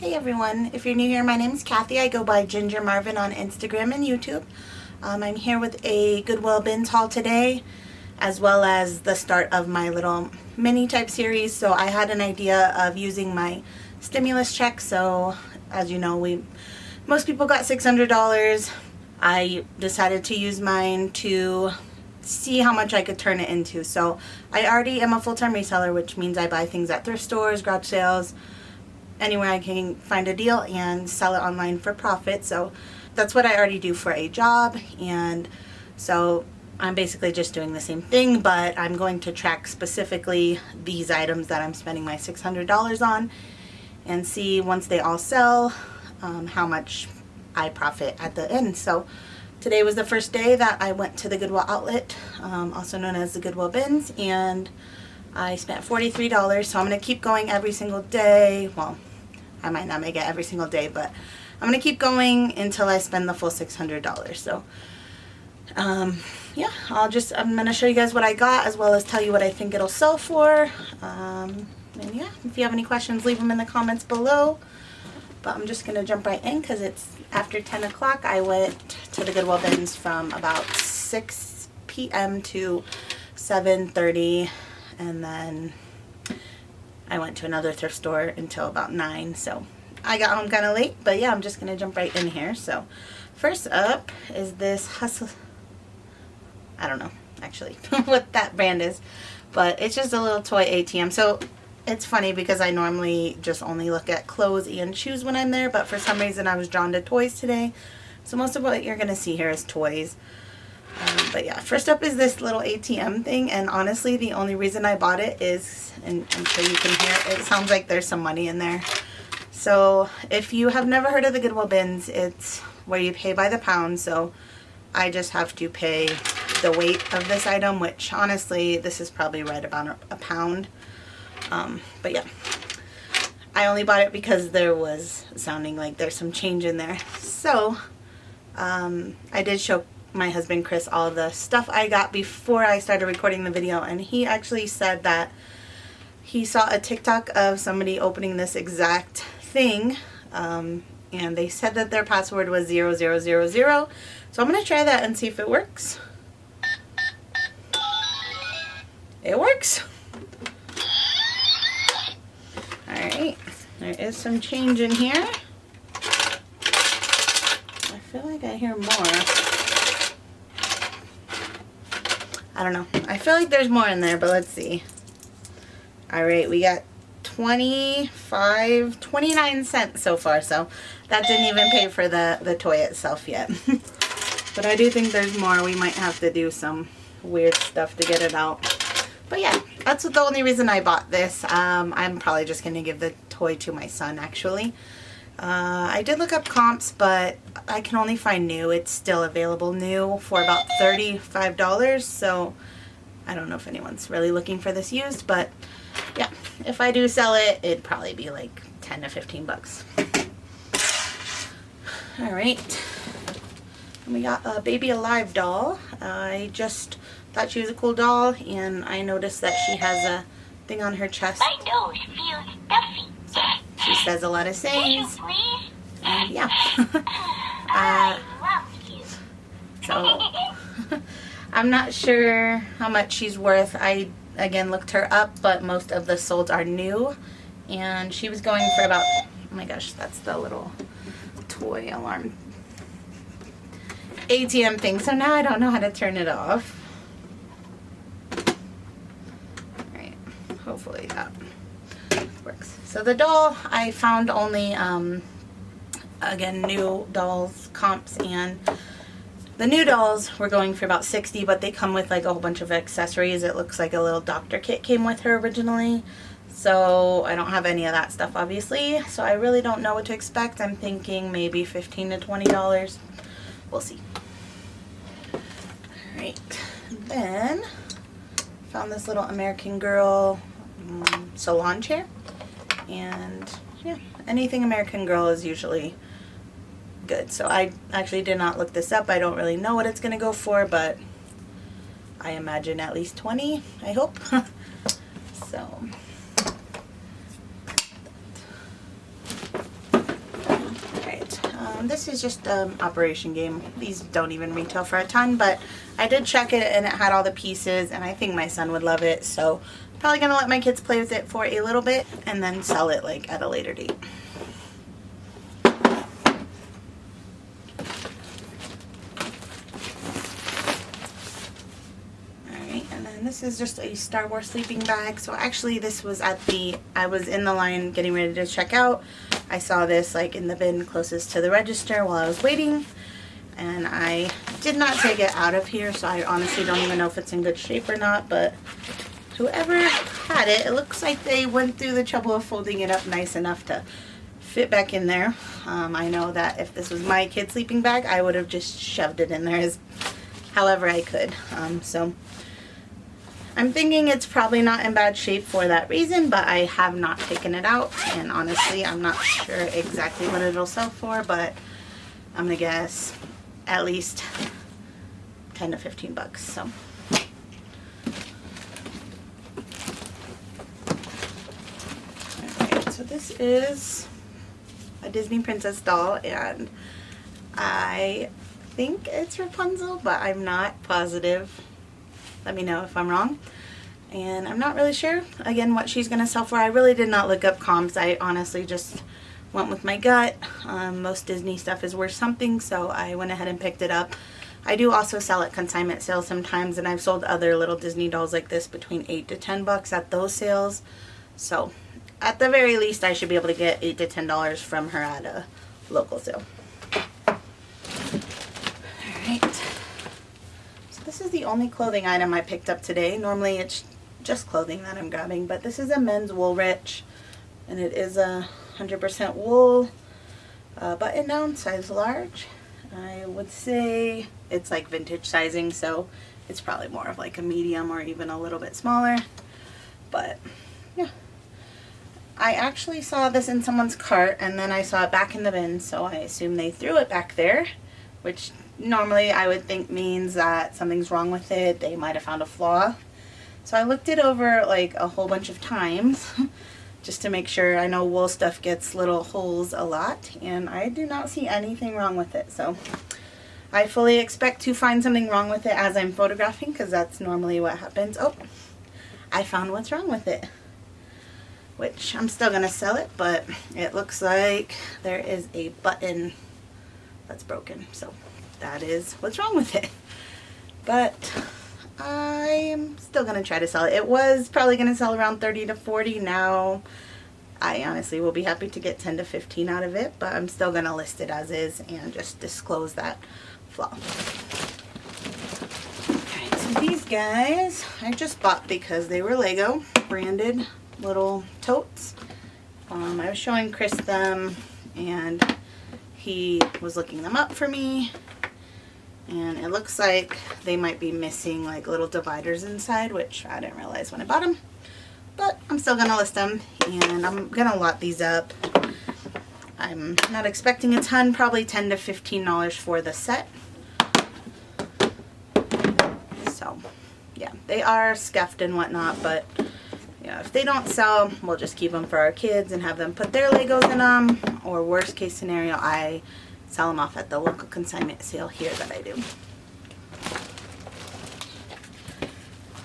Hey everyone, if you're new here, my name is Kathy. I go by Ginger Marvin on Instagram and YouTube. I'm here with a Goodwill bins haul today, as well as the start of my little mini type series. So I had an idea of using my stimulus check. So as you know, most people got $600. I decided to use mine to see how much I could turn it into. So I already am a full-time reseller, which means I buy things at thrift stores, garage sales, anywhere I can find a deal and sell it online for profit. So that's what I already do for a job, and so I'm basically just doing the same thing, but I'm going to track specifically these items that I'm spending my $600 on and see once they all sell how much I profit at the end. So today was the first day that I went to the Goodwill outlet, also known as the Goodwill bins, and I spent $43. So I'm going to keep going every single day. Well, I might not make it every single day, but I'm going to keep going until I spend the full $600. So, yeah, I'm going to show you guys what I got, as well as tell you what I think it'll sell for. And yeah, if you have any questions, leave them in the comments below. But I'm just going to jump right in because it's after 10 o'clock. I went to the Goodwill bins from about 6 p.m. to 7:30, and then I went to another thrift store until about 9, so I got home kind of late. But yeah, I'm just going to jump right in here. So first up is this Hustle. I don't know actually what that brand is, but it's just a little toy ATM. So it's funny because I normally just only look at clothes and shoes when I'm there, but for some reason I was drawn to toys today. So most of what you're going to see here is toys. But yeah, first up is this little ATM thing, and honestly the only reason I bought it is, and I'm sure you can hear it sounds like there's some money in there. So if you have never heard of the Goodwill bins, it's where you pay by the pound. So I just have to pay the weight of this item, which honestly this is probably right about a pound. But yeah, I only bought it because there was sounding like there's some change in there. So I did show my husband Chris all of the stuff I got before I started recording the video, and he actually said that he saw a TikTok of somebody opening this exact thing, and they said that their password was 0000. So I'm going to try that and see if it works. It works. Alright, there is some change in here. I feel like I hear more. I don't know. I feel like there's more in there, but let's see. Alright, we got 29 cents so far, so that didn't even pay for the toy itself yet. But I do think there's more. We might have to do some weird stuff to get it out. But yeah, that's the only reason I bought this. I'm probably just going to give the toy to my son, actually. I did look up comps, but I can only find new. It's still available new for about $35, so I don't know if anyone's really looking for this used, but yeah, if I do sell it, it'd probably be like 10 to 15 bucks. Alright, and we got a Baby Alive doll. I just thought she was a cool doll, and I noticed that she has a thing on her chest. My nose feels stuffy. She says a lot of sayings, and yeah. I love you. So I'm not sure how much she's worth. I again looked her up, but most of the solds are new, and she was going for about, oh my gosh, that's the little toy alarm ATM thing. So now I don't know how to turn it off. Alright, hopefully that works. So the doll, I found only again new dolls comps, and the new dolls were going for about $60, but they come with like a whole bunch of accessories. It looks like a little doctor kit came with her originally, so I don't have any of that stuff obviously, so I really don't know what to expect. I'm thinking maybe $15 to $20. We'll see. Alright, then found this little American Girl salon chair, and yeah, anything American Girl is usually good. So I actually did not look this up. I don't really know what it's going to go for, but I imagine at least 20, I hope. So and this is just Operation Game. These don't even retail for a ton, but I did check it and it had all the pieces, and I think my son would love it, so I'm probably gonna let my kids play with it for a little bit and then sell it like at a later date. This is just a Star Wars sleeping bag. So actually this was I was in the line getting ready to check out. I saw this like in the bin closest to the register while I was waiting, and I did not take it out of here, so I honestly don't even know if it's in good shape or not, but whoever had it, it looks like they went through the trouble of folding it up nice enough to fit back in there. I know that if this was my kid's sleeping bag, I would have just shoved it in there as however I could. So I'm thinking it's probably not in bad shape for that reason, but I have not taken it out, and honestly I'm not sure exactly what it'll sell for, but I'm gonna guess at least 10 to 15 bucks. So alright, so this is a Disney princess doll, and I think it's Rapunzel, but I'm not positive. Let me know if I'm wrong. And I'm not really sure, again, what she's going to sell for. I really did not look up comps. I honestly just went with my gut. Most Disney stuff is worth something, so I went ahead and picked it up. I do also sell at consignment sales sometimes, and I've sold other little Disney dolls like this between 8 to 10 bucks at those sales. So at the very least, I should be able to get $8 to $10 from her at a local sale. Alright. This is the only clothing item I picked up today. Normally it's just clothing that I'm grabbing, but this is a men's Woolrich, and it is a 100% wool button down, size large. I would say it's like vintage sizing, so it's probably more of like a medium or even a little bit smaller, but yeah. I actually saw this in someone's cart, and then I saw it back in the bin, so I assume they threw it back there, which normally I would think means that something's wrong with it. They might have found a flaw. So I looked it over like a whole bunch of times just to make sure. I know wool stuff gets little holes a lot, and I do not see anything wrong with it. So I fully expect to find something wrong with it as I'm photographing, because that's normally what happens. Oh, I found what's wrong with it, which I'm still going to sell it, but it looks like there is a button that's broken. So that is what's wrong with it. But I'm still going to try to sell it. It was probably going to sell around 30 to 40. Now I honestly will be happy to get 10 to 15 out of it, but I'm still going to list it as is and just disclose that flaw. Alright, so these guys I just bought because they were Lego branded little totes. I was showing Chris them, and he was looking them up for me, and it looks like they might be missing like little dividers inside, which I didn't realize when I bought them, but I'm still gonna list them, and I'm gonna lot these up. I'm not expecting a ton, probably $10 to $15 for the set. So yeah, they are scuffed and whatnot, but yeah, if they don't sell, we'll just keep them for our kids and have them put their Legos in them, or worst case scenario, I sell them off at the local consignment sale here that I do.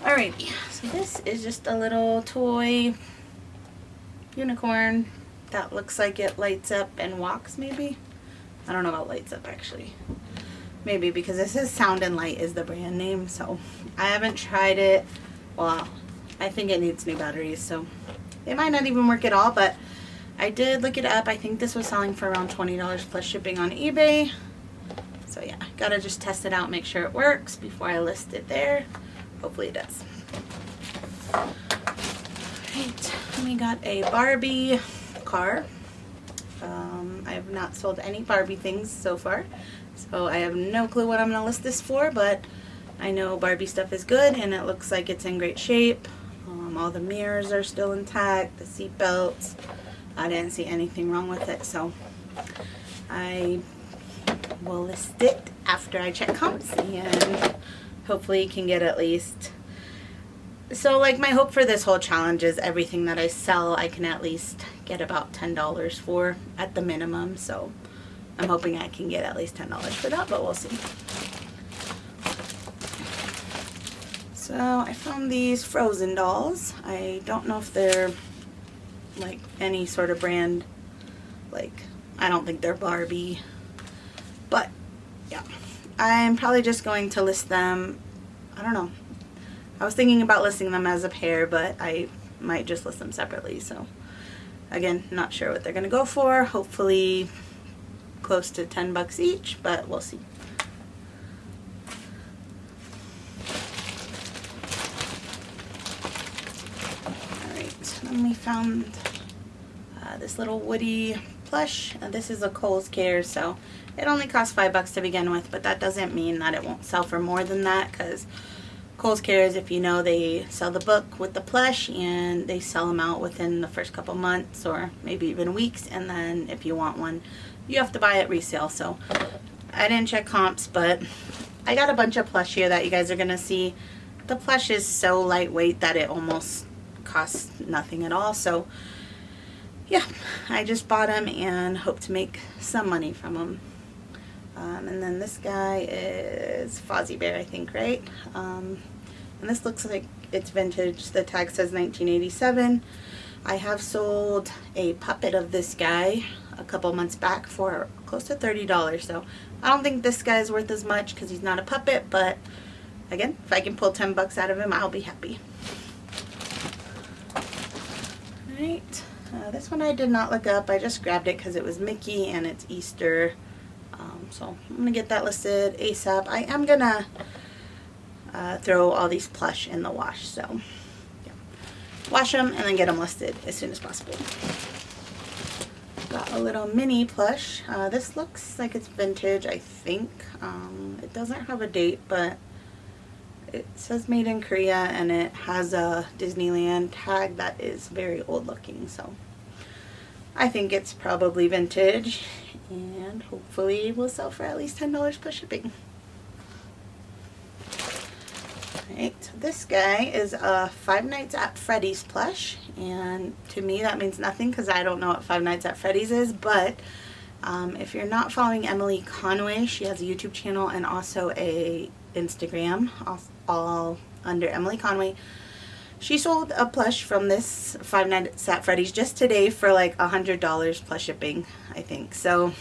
Alrighty, so this is just a little toy unicorn that looks like it lights up and walks, maybe? I don't know about lights up actually. Maybe, because this is Sound and Light is the brand name, so I haven't tried it. Well, I think it needs new batteries, so it might not even work at all, but I did look it up. I think this was selling for around $20 plus shipping on eBay. So yeah, gotta just test it out, make sure it works before I list it there. Hopefully it does. Alright, we got a Barbie car. I have not sold any Barbie things so far, so I have no clue what I'm gonna list this for, but I know Barbie stuff is good, and it looks like it's in great shape. All the mirrors are still intact, the seat belts. I didn't see anything wrong with it, so I will list it after I check comps, and hopefully can get at least, so like my hope for this whole challenge is everything that I sell I can at least get about $10 for at the minimum, so I'm hoping I can get at least $10 for that, but we'll see. So I found these Frozen dolls. I don't know if they're like any sort of brand, like I don't think they're Barbie, but yeah, I'm probably just going to list them. I don't know, I was thinking about listing them as a pair, but I might just list them separately. So again, not sure what they're gonna go for. Hopefully close to 10 bucks each, but we'll see. Alright, then we found this little Woody plush. This is a Kohls Care, so it only costs $5 to begin with, but that doesn't mean that it won't sell for more than that, because Kohls Cares, if you know, they sell the book with the plush and they sell them out within the first couple months or maybe even weeks, and then if you want one, you have to buy it resale. So I didn't check comps, but I got a bunch of plush here that you guys are going to see. The plush is so lightweight that it almost costs nothing at all. So yeah, I just bought them and hope to make some money from them. And then this guy is Fozzie Bear, I think, right? And this looks like it's vintage. The tag says 1987. I have sold a puppet of this guy a couple months back for close to $30. So I don't think this guy's worth as much because he's not a puppet, but again, if I can pull 10 bucks out of him, I'll be happy. Alright, this one I did not look up. I just grabbed it because it was Mickey and it's Easter. So I'm going to get that listed ASAP. I am going to throw all these plush in the wash. So yeah, wash them and then get them listed as soon as possible. Got a little mini plush. This looks like it's vintage, I think. It doesn't have a date, but it says made in Korea and it has a Disneyland tag that is very old looking. So I think it's probably vintage, and hopefully will sell for at least $10 plus shipping. Alright, so this guy is a Five Nights at Freddys plush, and to me that means nothing because I don't know what Five Nights at Freddys is, but if you're not following Emily Conway, she has a YouTube channel and also a Instagram, all under Emily Conway. She sold a plush from this Five Nights at Freddys just today for like $100 plus shipping, I think. So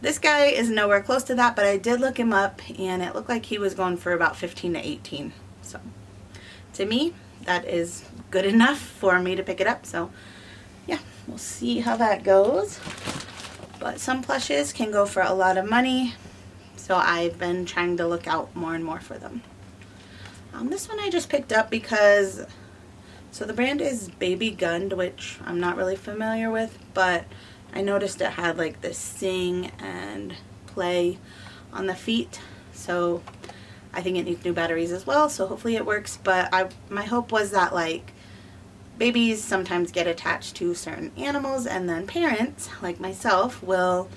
this guy is nowhere close to that, but I did look him up and it looked like he was going for about 15 to 18. So to me, that is good enough for me to pick it up. So yeah, we'll see how that goes. But some plushes can go for a lot of money, so I've been trying to look out more and more for them. This one I just picked up because, so the brand is Babygun, which I'm not really familiar with, but I noticed it had like this sing and play on the feet, so I think it needs new batteries as well, so hopefully it works. But my hope was that like babies sometimes get attached to certain animals, and then parents like myself will,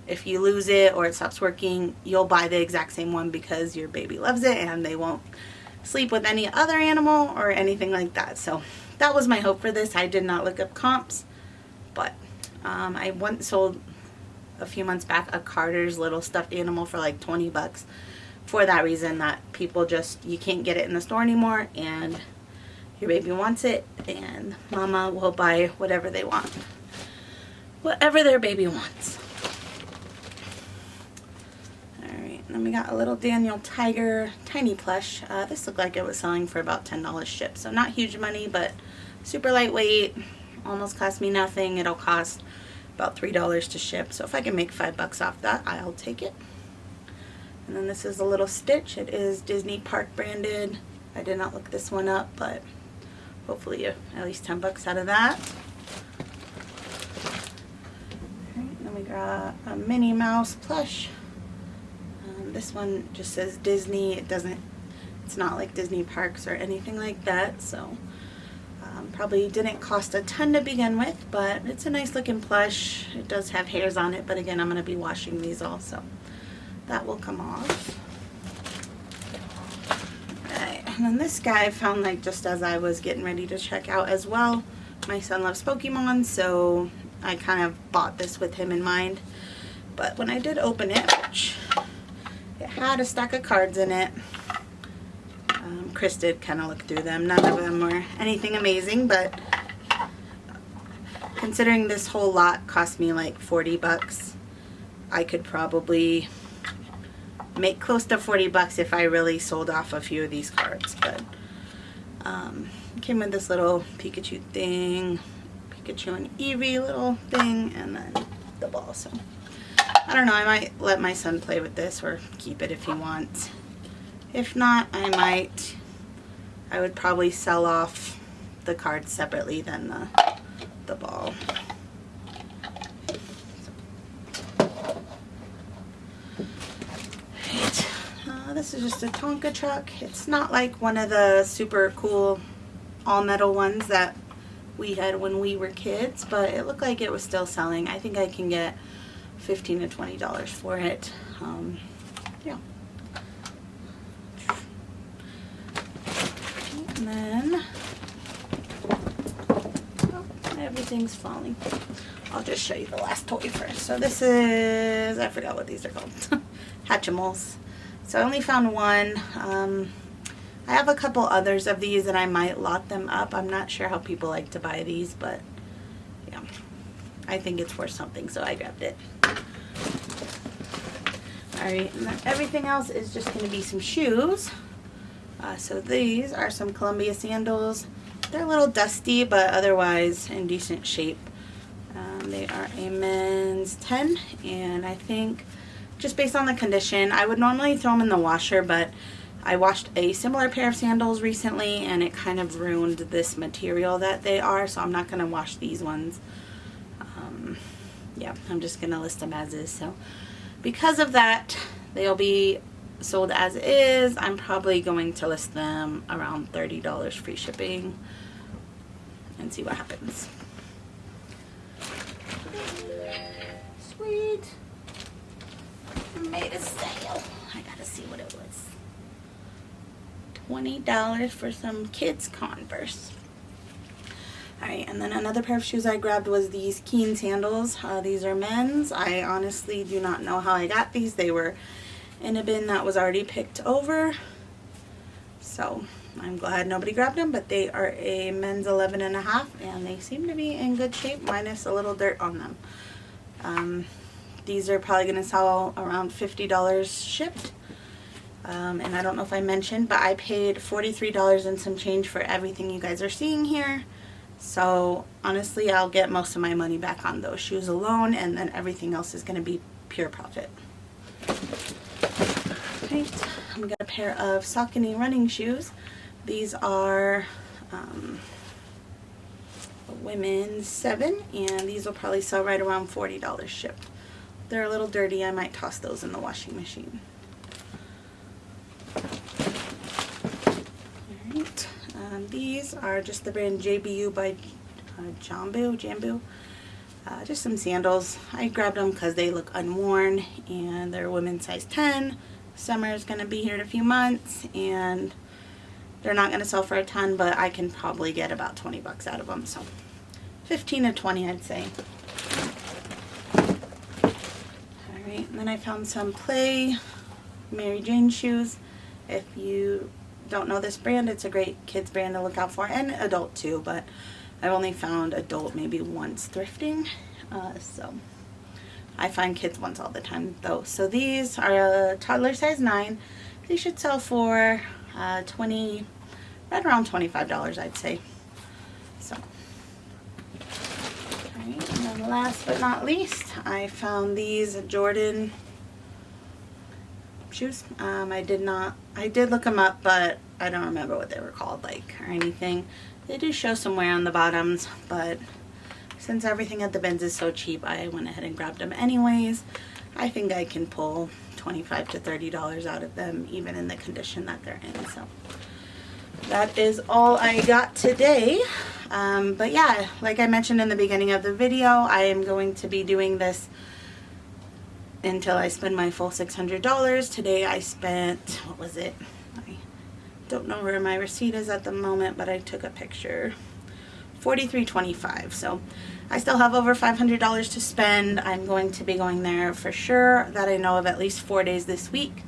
if you lose it or it stops working, you'll buy the exact same one because your baby loves it and they won't sleep with any other animal or anything like that. So that was my hope for this. I did not look up comps, but I once sold a few months back a Carter's little stuffed animal for like 20 bucks for that reason, that people just, you can't get it in the store anymore and your baby wants it and mama will buy whatever they want, whatever their baby wants. And then we got a little Daniel Tiger tiny plush. This looked like it was selling for about $10 shipped, so not huge money, but super lightweight. Almost cost me nothing. It'll cost about $3 to ship, so if I can make $5 off that, I'll take it. And then this is a little Stitch. It is Disney Park branded. I did not look this one up, but hopefully at least 10 bucks out of that. Alright, then we got a Minnie Mouse plush. This one just says Disney. It's not like Disney parks or anything like that, so probably didn't cost a ton to begin with, but it's a nice looking plush. It does have hairs on it, but again, I'm going to be washing these all, so that will come off. Alright, and then this guy I found like just as I was getting ready to check out as well. My son loves Pokemon, so I kind of bought this with him in mind. But when I did open it, it had a stack of cards in it. Chris did kind of look through them. None of them were anything amazing, but considering this whole lot cost me like 40 bucks, I could probably make close to 40 bucks if I really sold off a few of these cards. But it came with this little Pikachu thing, Pikachu and Eevee little thing, and then the ball. So I don't know, I might let my son play with this or keep it if he wants. If not, I would probably sell off the cards separately than the ball. This is just a Tonka truck. It's not like one of the super cool all metal ones that we had when we were kids, but it looked like it was still selling. I think I can get $15 to $20 for it. Yeah. And then everything's falling. I'll just show you the last toy first. So this is, I forgot what these are called. Hatchimals. So I only found one. I have a couple others of these and I might lot them up. I'm not sure how people like to buy these, but yeah, I think it's worth something, so I grabbed it. Alright, and then everything else is just going to be some shoes. So these are some Columbia sandals. They're a little dusty, but otherwise in decent shape. They are a men's 10, and I think just based on the condition, I would normally throw them in the washer, but I washed a similar pair of sandals recently and it kind of ruined this material that they are, so I'm not going to wash these ones. Yeah, I'm just going to list them as is. So because of that, they'll be sold as is. I'm probably going to list them around $30 free shipping and see what happens. Sweet. Made a sale. I gotta see what it was. $20 for some kids Converse. Alright, and then another pair of shoes I grabbed was these Keen sandals. These are men's. I honestly do not know how I got these. They were in a bin that was already picked over. So I'm glad nobody grabbed them, but they are a men's 11.5 and they seem to be in good shape minus a little dirt on them. These are probably going to sell around $50 shipped. And I don't know if I mentioned, but I paid $43 and some change for everything you guys are seeing here. So honestly, I'll get most of my money back on those shoes alone, and then everything else is going to be pure profit. Right, I've got a pair of Saucony running shoes. These are a women's 7, and these will probably sell right around $40 shipped. They're a little dirty. I might toss those in the washing machine. Alright, these are just the brand JBU by Jambu. Just some sandals. I grabbed them because they look unworn and they're women's size 10. Summer is going to be here in a few months and they're not going to sell for a ton, but I can probably get about 20 bucks out of them. So 15 to 20 I'd say. Alright, and then I found some Play Mary Jane shoes. If you don't know this brand, it's a great kids brand to look out for, and adult too, but I've only found adult maybe once thrifting, so I find kids ones all the time though. So these are a toddler size 9. These should sell for right around $25 I'd say. So alright, and then last but not least, I found these Jordan shoes. I did look them up, but I don't remember what they were called or anything. They do show some wear on the bottoms, but since everything at the bins is so cheap, I went ahead and grabbed them anyways. I think I can pull $25 to $30 out of them, even in the condition that they're in. So that is all I got today. But yeah, like I mentioned in the beginning of the video, I am going to be doing this until I spend my full $600. Today I spent, what was it? I don't know where my receipt is at the moment, but I took a picture. $43.25. So I still have over $500 to spend. I'm going to be going there for sure, that I know of, at least 4 days this week.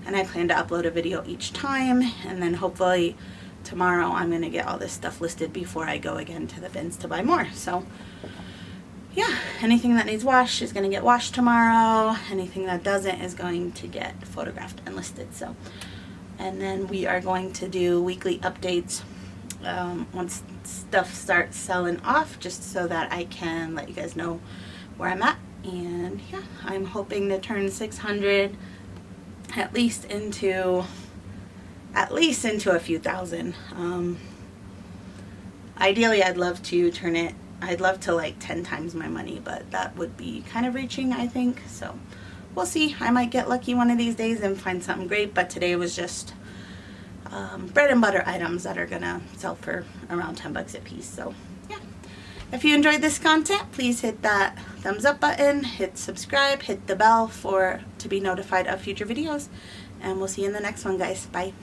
And I plan to upload a video each time. And then hopefully tomorrow I'm going to get all this stuff listed before I go again to the bins to buy more. So yeah, anything that needs washed is going to get washed tomorrow. Anything that doesn't is going to get photographed and listed. So, and then we are going to do weekly updates once stuff starts selling off, just so that I can let you guys know where I'm at. And yeah, I'm hoping to turn 600 at least into a few thousand. Ideally, I'd love to turn it, I'd love to like 10 times my money, but that would be kind of reaching, I think. So we'll see. I might get lucky one of these days and find something great, but today was just bread and butter items that are gonna sell for around 10 bucks a piece. So yeah, if you enjoyed this content, please hit that thumbs up button, hit subscribe, hit the bell to be notified of future videos, and we'll see you in the next one, guys. Bye.